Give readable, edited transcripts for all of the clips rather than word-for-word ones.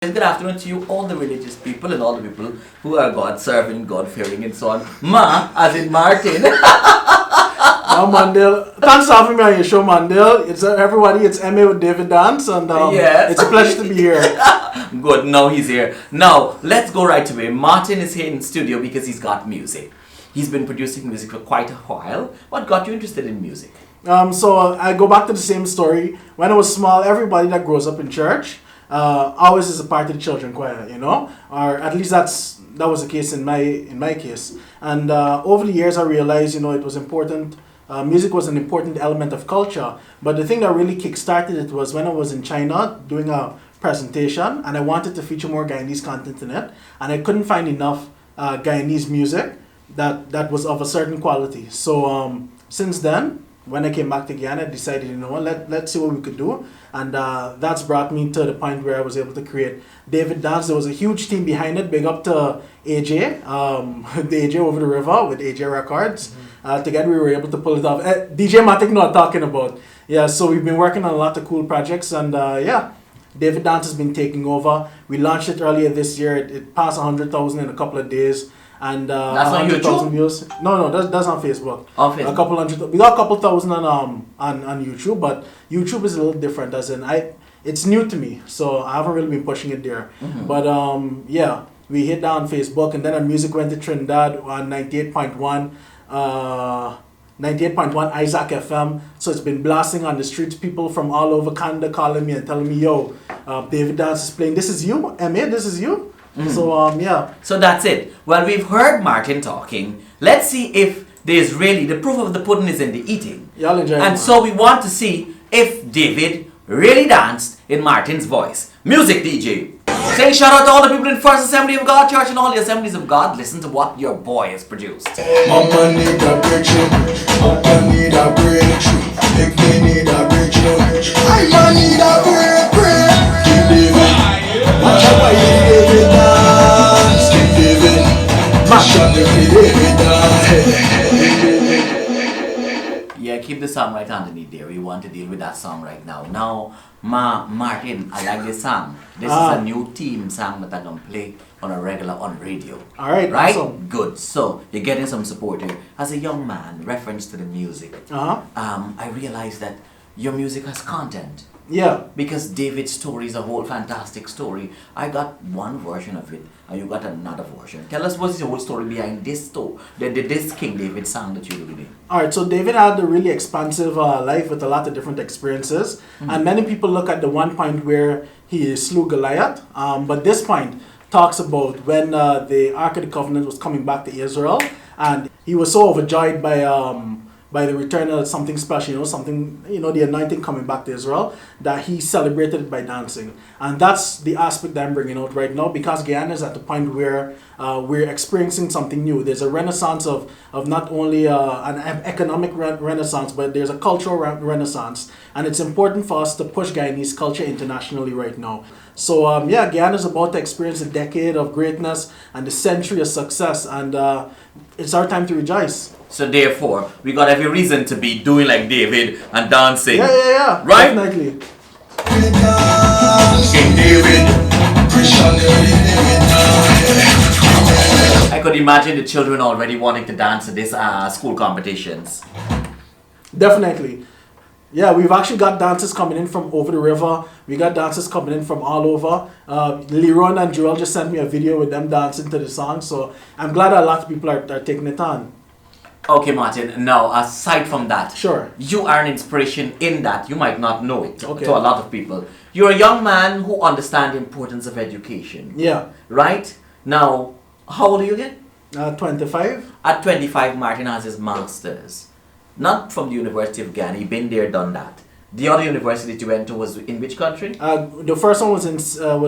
Good afternoon to you, all the religious people and all the people who are God-serving, God-fearing and so on. Ma, as in Martin. Now, Mondale, thanks for having me on your show, Mondale. It's everybody, it's Emma with David Dance, and Yes. it's a pleasure to be here. Good, now he's here. Now, let's go right away. Martin is here in the studio because he's got music. He's been producing music for quite a while. What got you interested in music? So I go back to the same story. When I was small, everybody that grows up in church always is a part of the children choir, or at least that was the case in my case. And over the years, I realized, it was important. Music was an important element of culture. But the thing that really kick-started it was when I was in China doing a presentation, and I wanted to feature more Guyanese content in it, and I couldn't find enough Guyanese music that was of a certain quality. So since then, when I came back to Guyana, I decided, let's see what we could do. And that's brought me to the point where I was able to create David Dance. There was a huge team behind it. Big up to AJ, the AJ over the river with AJ Records. Mm-hmm. Together we were able to pull it off. DJ Matic know what I'm talking about. Yeah, so we've been working on a lot of cool projects. And David Dance has been taking over. We launched it earlier this year. It passed 100,000 in a couple of days. And that's on YouTube? Views. No, that's on Facebook. On Facebook. A couple hundred. We got a couple thousand on YouTube, but YouTube is a little different. As in, it's new to me, so I haven't really been pushing it there. Mm-hmm. But we hit down Facebook, and then our music went to Trinidad on 98.1. 98.1 Isaac FM. So it's been blasting on the streets. People from all over Canada calling me and telling me, "Yo, David Dance is playing. This is you, Emma. This is you." Mm-hmm. So So that's it. Well, we've heard Martin talking. Let's see if there's really the proof of the pudding is in the eating. Y'all enjoy it, And man. so we want to see if David really danced in Martin's voice. Music, DJ. Saying shout out to all the people in First Assembly of God Church and all the assemblies of God. Listen to what your boy has produced. Mama need a breakthrough, Papa need a breakthrough, Big me need a breakthrough, I need a breakthrough. King David, watch out why David dance. King David, mash up the David dance. Yeah, keep the song right underneath there. We want to deal with that song right now. Now, Martin, I like this song. This is a new theme song that I can play on a regular on radio. All right, right? awesome. Good. So you're getting some support here. As a young man, reference to the music. I realized that your music has content. Yeah. Because David's story is a whole fantastic story. I got one version of it, and you got another version. Tell us what's the whole story behind this story, this King David song that you're doing. Alright, so David had a really expansive life with a lot of different experiences. Mm-hmm. And many people look at the one point where he slew Goliath. But this point talks about when the Ark of the Covenant was coming back to Israel. And he was so overjoyed by the return of something special, the anointing coming back to Israel, that he celebrated it by dancing. And that's the aspect that I'm bringing out right now, because Guyana is at the point where we're experiencing something new. There's a renaissance of not only an economic renaissance, but there's a cultural renaissance. And it's important for us to push Guyanese culture internationally right now. So Guyana is about to experience a decade of greatness and a century of success, and it's our time to rejoice. So therefore, we got every reason to be doing like David and dancing. Yeah. Right? Definitely. King David. I could imagine the children already wanting to dance at these school competitions. Definitely. Yeah, we've actually got dancers coming in from over the river. We got dancers coming in from all over. Leron and Joel just sent me a video with them dancing to the song. So I'm glad that a lot of people are taking it on. Okay, Martin. Now, aside from that, Sure. you are an inspiration in that you might not know it Okay. to a lot of people. You're a young man who understands the importance of education. Yeah. Right? Now, how old are you again? 25. At 25, Martin has his master's. Not from the University of Guyana. He's been there, done that. The other university that you went to was in which country? The first one was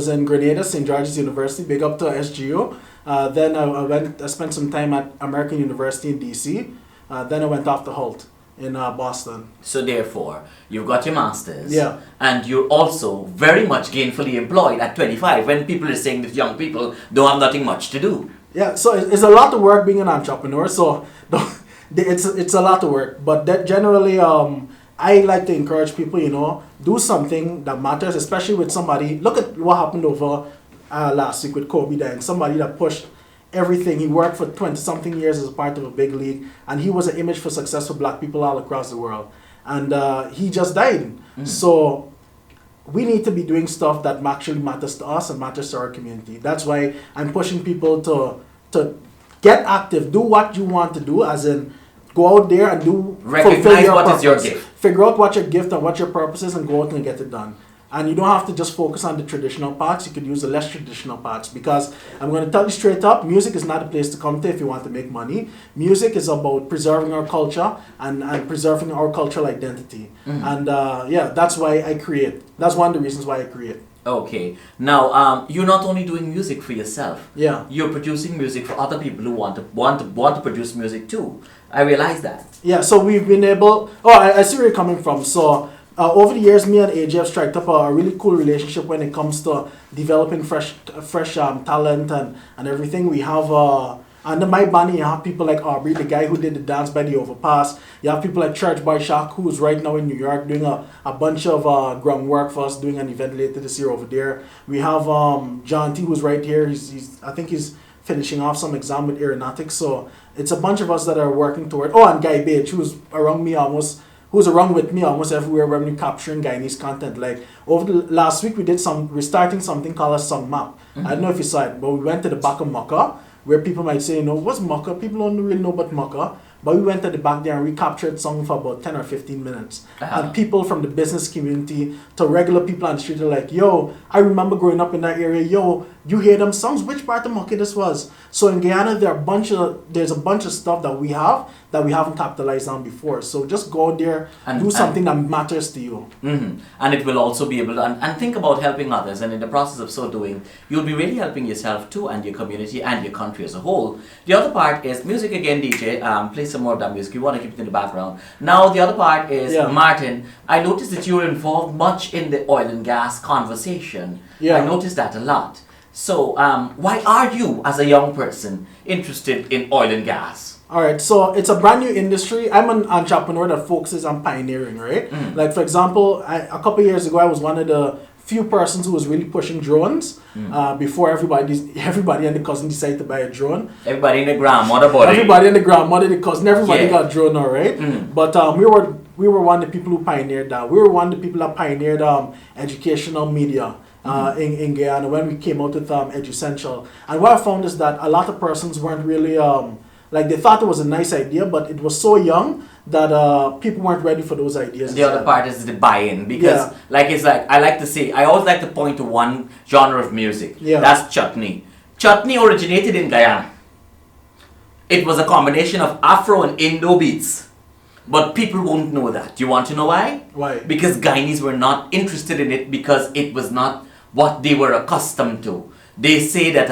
in Grenada, St. George's University. Big up to SGU. Then I spent some time at American University in DC. Then I went off to Holt in Boston. So therefore, you've got your master's. Yeah. And you're also very much gainfully employed at 25, when people are saying that young people don't have nothing much to do. Yeah, so it's a lot of work being an entrepreneur. So it's a lot of work. But that generally, I like to encourage people, do something that matters, especially with somebody. Look at what happened over last week with Kobe dying. Somebody that pushed everything. He worked for 20-something years as a part of a big league, and he was an image for success for black people all across the world. And he just died. So we need to be doing stuff that actually matters to us and matters to our community. That's why I'm pushing people to get active, do what you want to do, as in go out there and recognize what is your gift. Figure out what your gift and what your purpose is and go out and get it done. And you don't have to just focus on the traditional parts. You could use the less traditional parts, because I'm going to tell you straight up, music is not a place to come to if you want to make money. Music is about preserving our culture and preserving our cultural identity. And that's why I create. That's one of the reasons why I create. Okay. Now, you're not only doing music for yourself. Yeah. You're producing music for other people who want to produce music too. I realize that. Yeah. So we've been able. I see where you're coming from. So. Over the years, me and AJ have struck up a really cool relationship when it comes to developing fresh talent and everything. We have under my banner, you have people like Aubrey, the guy who did the Dance by the Overpass. You have people like Church Boy Shaq, who's right now in New York doing a bunch of groundwork for us, doing an event later this year over there. We have John T, who's right here. I think he's finishing off some exam with aeronautics. So it's a bunch of us that are working toward. Oh, and Guy Bage, who's around with me almost everywhere when we're capturing Guyanese content. Like over the last week, we're starting something called a song map. I don't know if you saw it, but we went to the back of Mucka, where people might say, what's Mucka? People don't really know about Mucka. But we went to the back there and we captured song for about 10 or 15 minutes. And people from the business community to regular people on the street are like, yo, I remember growing up in that area. Yo, you hear them songs? Which part of Mucka this was? So in Guyana, there's a bunch of stuff that we haven't capitalized on before. So just go out there and do something that matters to you. And it will also be able to, and think about helping others. And in the process of so doing, you'll be really helping yourself too, and your community and your country as a whole. The other part is music again, DJ. Play some more of that music. You want to keep it in the background. Now the other part is, Martin, I noticed that you're involved much in the oil and gas conversation. I noticed that a lot. So why are you, as a young person, interested in oil and gas? All right, so it's a brand new industry. I'm an entrepreneur that focuses on pioneering, right? Like, for example, a couple of years ago, I was one of the few persons who was really pushing drones before everybody and the cousin decided to buy a drone. Everybody and the grandmother body. Everybody and the grandmother, the cousin, everybody got a drone, all right? But we were one of the people who pioneered that. We were one of the people that pioneered educational media. In Guyana when we came out with EduCentral. And what I found is that a lot of persons weren't really they thought it was a nice idea, but it was so young that people weren't ready for those ideas. And the other part is the buy-in, because I like to say, I always like to point to one genre of music. That's chutney. Chutney originated in Guyana. It was a combination of Afro and Indo beats. But people won't know that. You want to know why? Why? Because Guyanese were not interested in it because it was not what they were accustomed to. They say that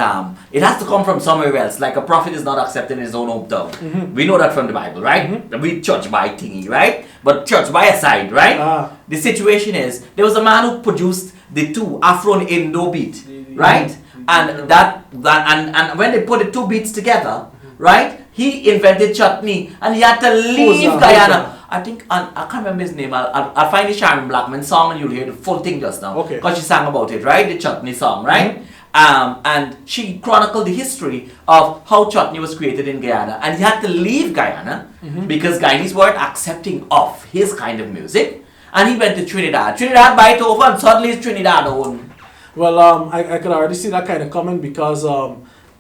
it has to come from somewhere else, like a prophet is not accepted in his own hometown. We know that from the Bible, right? We church by thingy, right? But church by aside, right? The situation is, there was a man who produced the two, Afro and Indo beat, right? And and when they put the two beats together, right? He invented chutney and he had to leave Guyana. I think, I can't remember his name. I'll find the Sharon Blackman song and you'll hear the full thing just now. Okay. Because she sang about it, right? The chutney song, right? And she chronicled the history of how chutney was created in Guyana. And he had to leave Guyana because Guyanese weren't accepting of his kind of music. And he went to Trinidad. Trinidad buy it over and suddenly it's Trinidad own. Well, I could already see that kind of coming because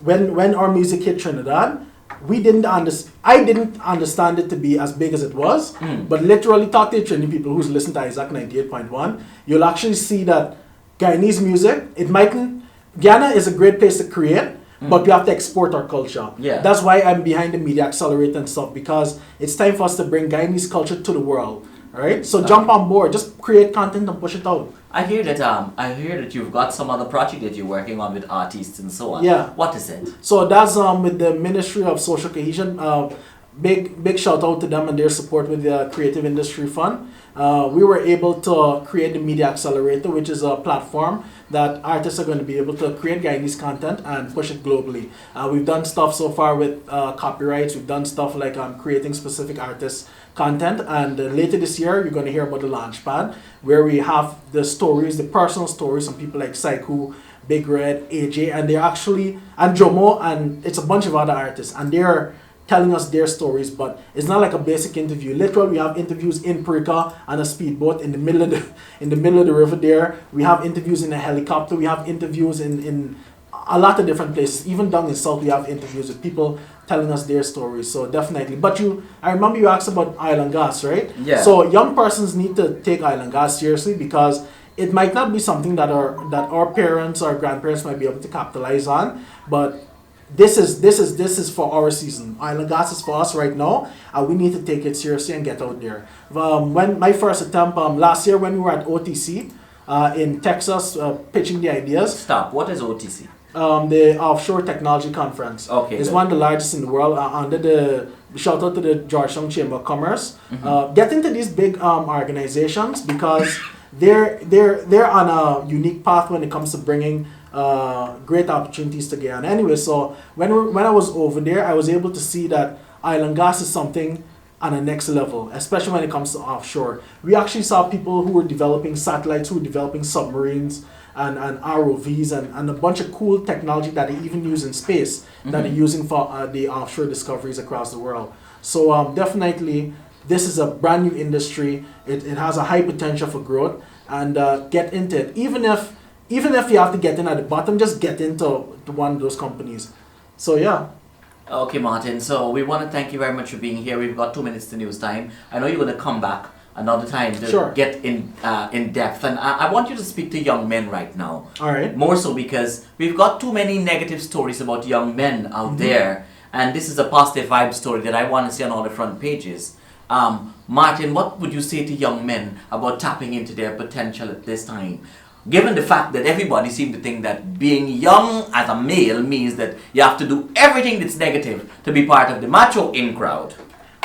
when our music hit Trinidad, I didn't understand it to be as big as it was. But literally talk to the Trinidad people who's listened to Isaac 98.1, you'll actually see that Guyanese music, Guyana is a great place to create, but we have to export our culture. That's why I'm behind the Media Accelerator and stuff, because it's time for us to bring Guyanese culture to the world. Alright? So jump on board, just create content and push it out. I hear that you've got some other project that you're working on with artists and so on. What is it? So that's with the Ministry of Social Cohesion. Big shout out to them and their support with the Creative Industry Fund. We were able to create the Media Accelerator, which is a platform that artists are going to be able to create Guyanese content and push it globally. We've done stuff so far with copyrights. We've done stuff like creating specific artists' content. And later this year, you're going to hear about the Launchpad, where we have the stories, the personal stories from people like Psych, who Big Red, AJ, and they're actually, and Jomo, and it's a bunch of other artists, and they're telling us their stories, but it's not like a basic interview. Literally, we have interviews in Prika on a speedboat in the middle of the river there. We have interviews in a helicopter. We have interviews in a lot of different places. Even down in South, we have interviews with people telling us their stories. So definitely. But I remember you asked about island gas, right? Yeah. So young persons need to take island gas seriously, because it might not be something that our parents or grandparents might be able to capitalize on, but this is for our season. Island gas is for us right now, and we need to take it seriously and get out there. When my first attempt last year, when we were at OTC in Texas, pitching the ideas. Stop. What is OTC? The Offshore Technology Conference. Okay. It's one of the largest in the world. Under the shout out to the Georgetown Chamber of Commerce. Get into these big organizations, because they're on a unique path when it comes to bringing great opportunities to Guyana. Anyway, so when I was over there, I was able to see that island gas is something on a next level, especially when it comes to offshore. We actually saw people who were developing satellites, who were developing submarines and ROVs and a bunch of cool technology that they even use in space that they're using for the offshore discoveries across the world. So definitely, this is a brand new industry. It has a high potential for growth, and get into it. Even if you have to get in at the bottom, just get into one of those companies. So yeah. Okay, Martin. So we want to thank you very much for being here. We've got 2 minutes to news time. I know you're going to come back another time to get in depth, and I want you to speak to young men right now. All right. More so because we've got too many negative stories about young men out there, and this is a positive vibe story that I want to see on all the front pages. Martin, what would you say to young men about tapping into their potential at this time? Given the fact that everybody seems to think that being young as a male means that you have to do everything that's negative to be part of the macho in crowd.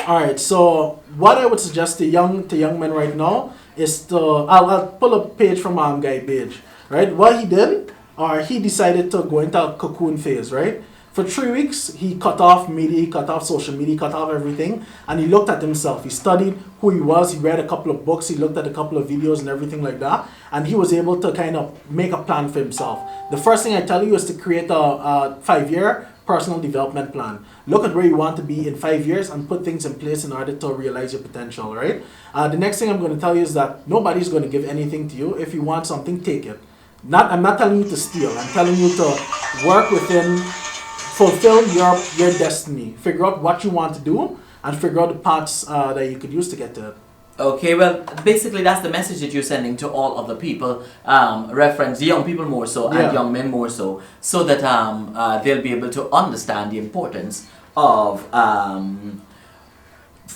All right. So what I would suggest to young men right now is to I'll pull a page from Guy Page. Right. What he did, or he decided to go into a cocoon phase. Right. For 3 weeks, he cut off media, he cut off social media, he cut off everything, and he looked at himself. He studied who he was, he read a couple of books, he looked at a couple of videos and everything like that, and he was able to kind of make a plan for himself. The first thing I tell you is to create a 5-year personal development plan. Look at where you want to be in 5 years and put things in place in order to realize your potential, right? The next thing I'm going to tell you is that nobody's going to give anything to you. If you want something, take it. I'm not telling you to steal. I'm telling you to work within, fulfill your destiny. Figure out what you want to do and figure out the paths that you could use to get to it. Okay, well, basically that's the message that you're sending to all of the people, reference young people more so and young men more so that they'll be able to understand the importance of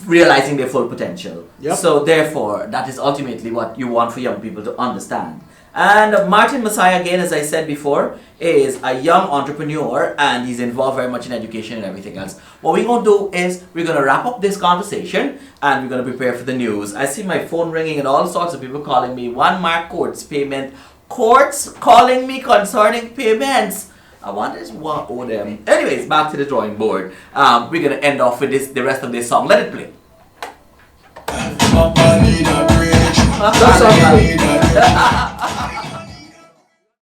realizing their full potential. Yep. So therefore, that is ultimately what you want for young people to understand. And Martin Massiah, again, as I said before, is a young entrepreneur and he's involved very much in education and everything else. What we're going to do is we're going to wrap up this conversation and we're going to prepare for the news. I see my phone ringing and all sorts of people calling me. One Mark Courts payment. Courts calling me concerning payments. I wonder what owe them. Anyways, back to the drawing board. We're going to end off with the rest of this song. Let it play. I need a bridge.